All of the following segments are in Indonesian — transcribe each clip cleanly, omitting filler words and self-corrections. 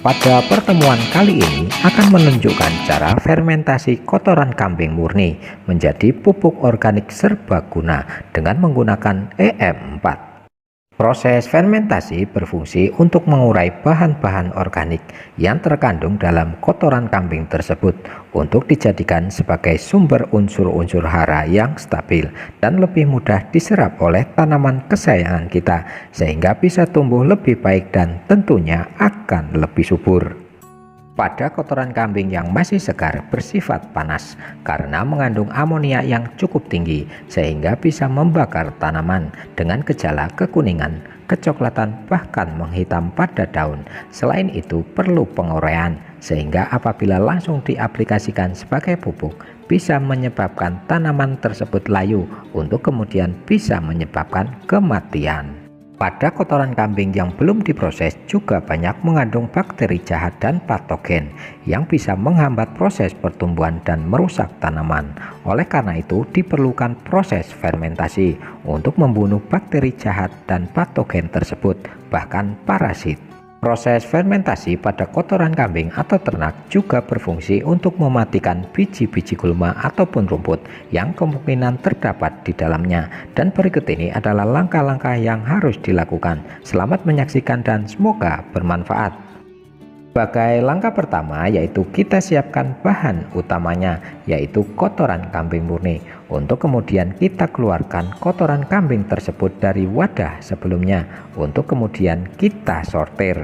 Pada pertemuan kali ini akan menunjukkan cara fermentasi kotoran kambing murni menjadi pupuk organik serbaguna dengan menggunakan EM4. Proses fermentasi berfungsi untuk mengurai bahan-bahan organik yang terkandung dalam kotoran kambing tersebut untuk dijadikan sebagai sumber unsur-unsur hara yang stabil dan lebih mudah diserap oleh tanaman kesayangan kita sehingga bisa tumbuh lebih baik dan tentunya akan lebih subur. Pada kotoran kambing yang masih segar bersifat panas karena mengandung amonia yang cukup tinggi sehingga bisa membakar tanaman dengan gejala kekuningan, kecoklatan bahkan menghitam pada daun. Selain itu perlu penguraian sehingga apabila langsung diaplikasikan sebagai pupuk bisa menyebabkan tanaman tersebut layu untuk kemudian bisa menyebabkan kematian. Pada kotoran kambing yang belum diproses juga banyak mengandung bakteri jahat dan patogen yang bisa menghambat proses pertumbuhan dan merusak tanaman. Oleh karena itu diperlukan proses fermentasi untuk membunuh bakteri jahat dan patogen tersebut, bahkan parasit. Proses fermentasi pada kotoran kambing atau ternak juga berfungsi untuk mematikan biji-biji gulma ataupun rumput yang kemungkinan terdapat di dalamnya. Dan berikut ini adalah langkah-langkah yang harus dilakukan. Selamat menyaksikan dan semoga bermanfaat. Sebagai langkah pertama yaitu kita siapkan bahan utamanya yaitu kotoran kambing murni. Untuk kemudian kita keluarkan kotoran kambing tersebut dari wadah sebelumnya untuk kemudian kita sortir.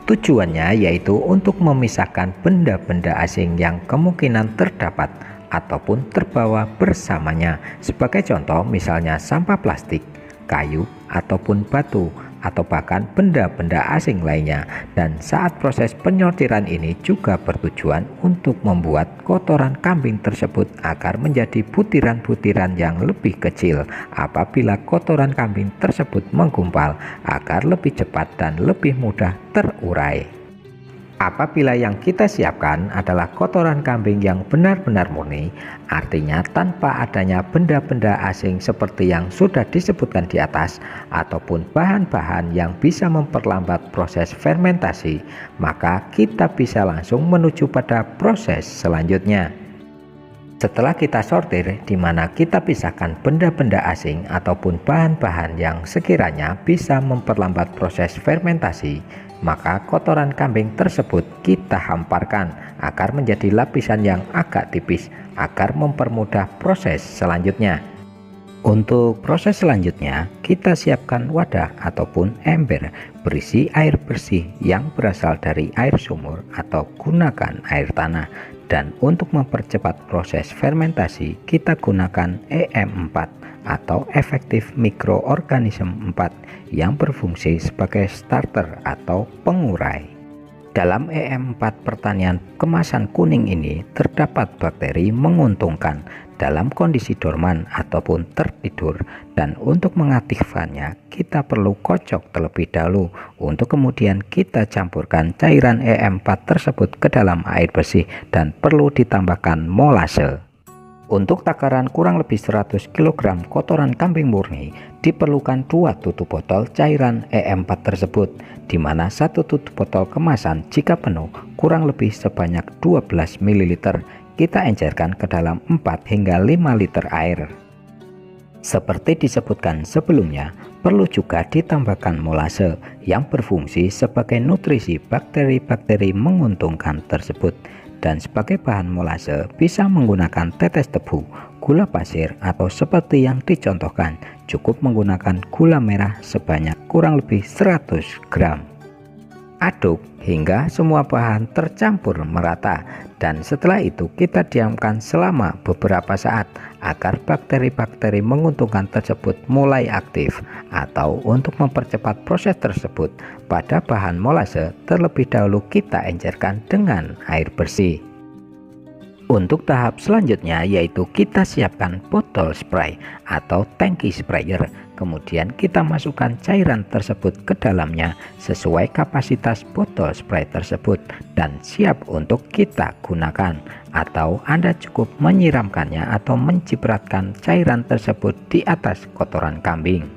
Tujuannya yaitu untuk memisahkan benda-benda asing yang kemungkinan terdapat ataupun terbawa bersamanya. Sebagai contoh misalnya sampah plastik, kayu ataupun batu atau bahkan benda-benda asing lainnya. Dan saat proses penyortiran ini juga bertujuan untuk membuat kotoran kambing tersebut agar menjadi butiran-butiran yang lebih kecil apabila kotoran kambing tersebut menggumpal agar lebih cepat dan lebih mudah terurai. Apabila yang kita siapkan adalah kotoran kambing yang benar-benar murni, artinya tanpa adanya benda-benda asing seperti yang sudah disebutkan di atas ataupun bahan-bahan yang bisa memperlambat proses fermentasi, maka kita bisa langsung menuju pada proses selanjutnya. Setelah kita sortir di mana kita pisahkan benda-benda asing ataupun bahan-bahan yang sekiranya bisa memperlambat proses fermentasi, maka kotoran kambing tersebut kita hamparkan agar menjadi lapisan yang agak tipis agar mempermudah proses selanjutnya. Untuk proses selanjutnya kita siapkan wadah ataupun ember berisi air bersih yang berasal dari air sumur atau gunakan air tanah. Dan untuk mempercepat proses fermentasi kita gunakan EM4 atau efektif mikroorganisme 4 yang berfungsi sebagai starter atau pengurai. Dalam EM4 pertanian kemasan kuning ini terdapat bakteri menguntungkan dalam kondisi dorman ataupun tertidur, dan untuk mengaktifkannya kita perlu kocok terlebih dahulu untuk kemudian kita campurkan cairan EM4 tersebut ke dalam air bersih dan perlu ditambahkan molase. Untuk takaran kurang lebih 100 kg kotoran kambing murni diperlukan 2 tutup botol cairan EM4 tersebut, di mana 1 tutup botol kemasan jika penuh kurang lebih sebanyak 12 ml kita encerkan ke dalam 4 hingga 5 liter air. Seperti disebutkan sebelumnya, perlu juga ditambahkan molase yang berfungsi sebagai nutrisi bakteri-bakteri menguntungkan tersebut. Dan sebagai bahan molase bisa menggunakan tetes tebu, gula pasir, atau seperti yang dicontohkan cukup menggunakan gula merah sebanyak kurang lebih 100 gram. Aduk hingga semua bahan tercampur merata, dan setelah itu kita diamkan selama beberapa saat agar bakteri-bakteri menguntungkan tersebut mulai aktif. Atau untuk mempercepat proses tersebut, pada bahan molase terlebih dahulu kita encerkan dengan air bersih. Untuk tahap selanjutnya yaitu kita siapkan botol spray atau tangki sprayer, kemudian kita masukkan cairan tersebut ke dalamnya sesuai kapasitas botol spray tersebut dan siap untuk kita gunakan. Atau Anda cukup menyiramkannya atau mencipratkan cairan tersebut di atas kotoran kambing.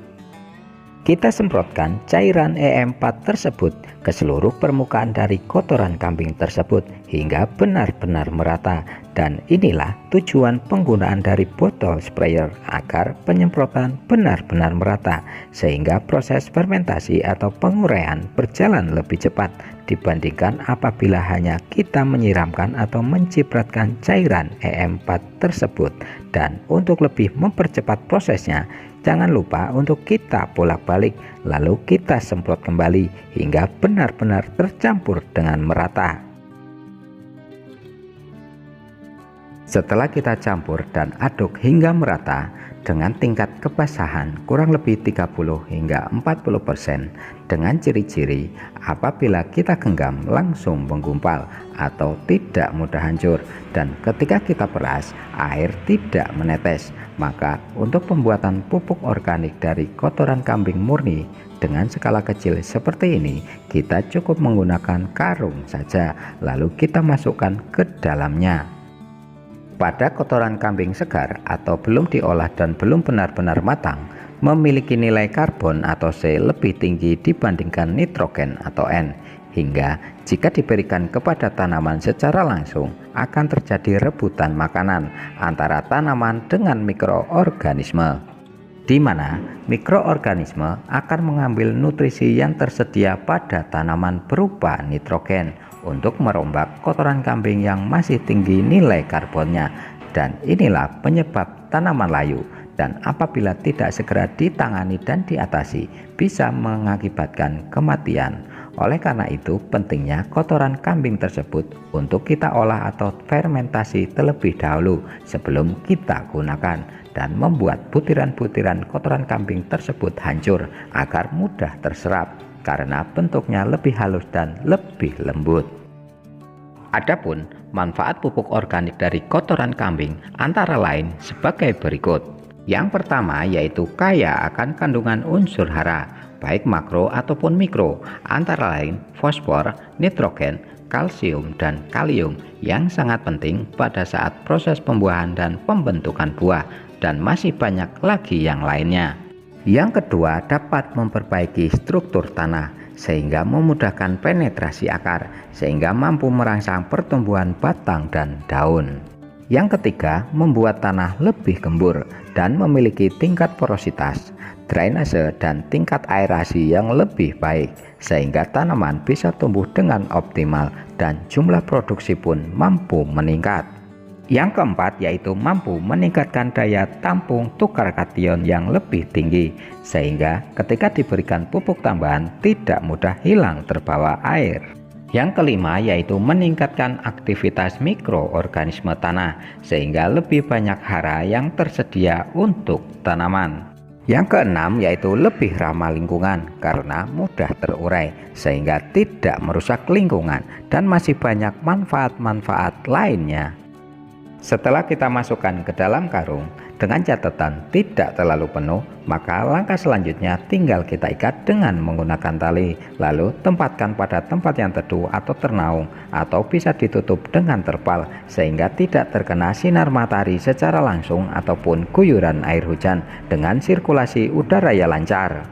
Kita semprotkan cairan E4 tersebut ke seluruh permukaan dari kotoran kambing tersebut hingga benar-benar merata, dan inilah tujuan penggunaan dari botol sprayer agar penyemprotan benar-benar merata sehingga proses fermentasi atau penguraian berjalan lebih cepat dibandingkan apabila hanya kita menyiramkan atau mencipratkan cairan E4 tersebut. Dan untuk lebih mempercepat prosesnya, jangan lupa untuk kita bolak-balik lalu kita semprot kembali hingga benar-benar tercampur dengan merata. Setelah kita campur dan aduk hingga merata dengan tingkat kebasahan kurang lebih 30 hingga 40% dengan ciri-ciri apabila kita genggam langsung menggumpal atau tidak mudah hancur, dan ketika kita peras air tidak menetes, maka untuk pembuatan pupuk organik dari kotoran kambing murni dengan skala kecil seperti ini kita cukup menggunakan karung saja lalu kita masukkan ke dalamnya. Pada kotoran kambing segar atau belum diolah dan belum benar-benar matang memiliki nilai karbon atau C lebih tinggi dibandingkan nitrogen atau N, hingga jika diberikan kepada tanaman secara langsung akan terjadi rebutan makanan antara tanaman dengan mikroorganisme, di mana mikroorganisme akan mengambil nutrisi yang tersedia pada tanaman berupa nitrogen untuk merombak kotoran kambing yang masih tinggi nilai karbonnya, dan inilah penyebab tanaman layu, dan apabila tidak segera ditangani dan diatasi bisa mengakibatkan kematian. Oleh karena itu pentingnya kotoran kambing tersebut untuk kita olah atau fermentasi terlebih dahulu sebelum kita gunakan, dan membuat butiran-butiran kotoran kambing tersebut hancur agar mudah terserap karena bentuknya lebih halus dan lebih lembut. Adapun manfaat pupuk organik dari kotoran kambing antara lain sebagai berikut. Yang pertama yaitu kaya akan kandungan unsur hara baik makro ataupun mikro, antara lain fosfor, nitrogen, kalsium, dan kalium yang sangat penting pada saat proses pembuahan dan pembentukan buah, dan masih banyak lagi yang lainnya. Yang kedua, dapat memperbaiki struktur tanah sehingga memudahkan penetrasi akar sehingga mampu merangsang pertumbuhan batang dan daun. Yang ketiga, membuat tanah lebih gembur dan memiliki tingkat porositas, drainase, dan tingkat aerasi yang lebih baik sehingga tanaman bisa tumbuh dengan optimal dan jumlah produksi pun mampu meningkat. Yang keempat yaitu mampu meningkatkan daya tampung tukar kation yang lebih tinggi sehingga ketika diberikan pupuk tambahan tidak mudah hilang terbawa air. Yang kelima yaitu meningkatkan aktivitas mikroorganisme tanah sehingga lebih banyak hara yang tersedia untuk tanaman. Yang keenam yaitu lebih ramah lingkungan karena mudah terurai sehingga tidak merusak lingkungan, dan masih banyak manfaat-manfaat lainnya. Setelah kita masukkan ke dalam karung dengan catatan tidak terlalu penuh, maka langkah selanjutnya tinggal kita ikat dengan menggunakan tali, lalu tempatkan pada tempat yang teduh atau ternaung, atau bisa ditutup dengan terpal sehingga tidak terkena sinar matahari secara langsung ataupun guyuran air hujan, dengan sirkulasi udara yang lancar.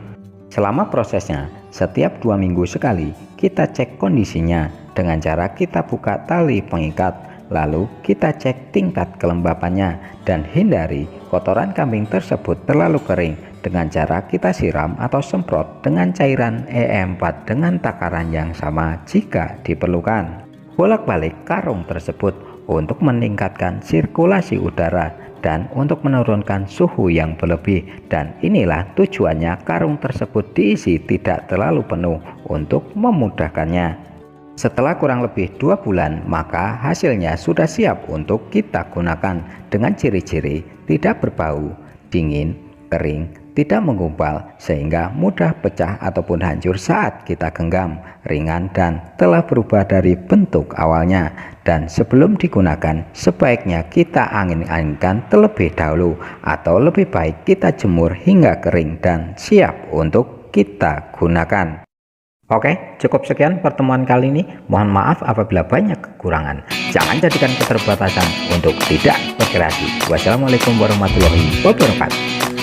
Selama prosesnya, setiap 2 minggu sekali kita cek kondisinya dengan cara kita buka tali pengikat, lalu kita cek tingkat kelembapannya dan hindari kotoran kambing tersebut terlalu kering dengan cara kita siram atau semprot dengan cairan E4 dengan takaran yang sama jika diperlukan. Bolak-balik karung tersebut untuk meningkatkan sirkulasi udara dan untuk menurunkan suhu yang berlebih, dan inilah tujuannya karung tersebut diisi tidak terlalu penuh untuk memudahkannya. Setelah kurang lebih 2 bulan, maka hasilnya sudah siap untuk kita gunakan dengan ciri-ciri tidak berbau, dingin, kering, tidak menggumpal sehingga mudah pecah ataupun hancur saat kita genggam, ringan dan telah berubah dari bentuk awalnya. Dan sebelum digunakan sebaiknya kita angin-anginkan terlebih dahulu, atau lebih baik kita jemur hingga kering dan siap untuk kita gunakan. Oke, cukup sekian pertemuan kali ini. Mohon maaf apabila banyak kekurangan. Jangan jadikan keterbatasan untuk tidak berkreasi. Wassalamualaikum warahmatullahi wabarakatuh.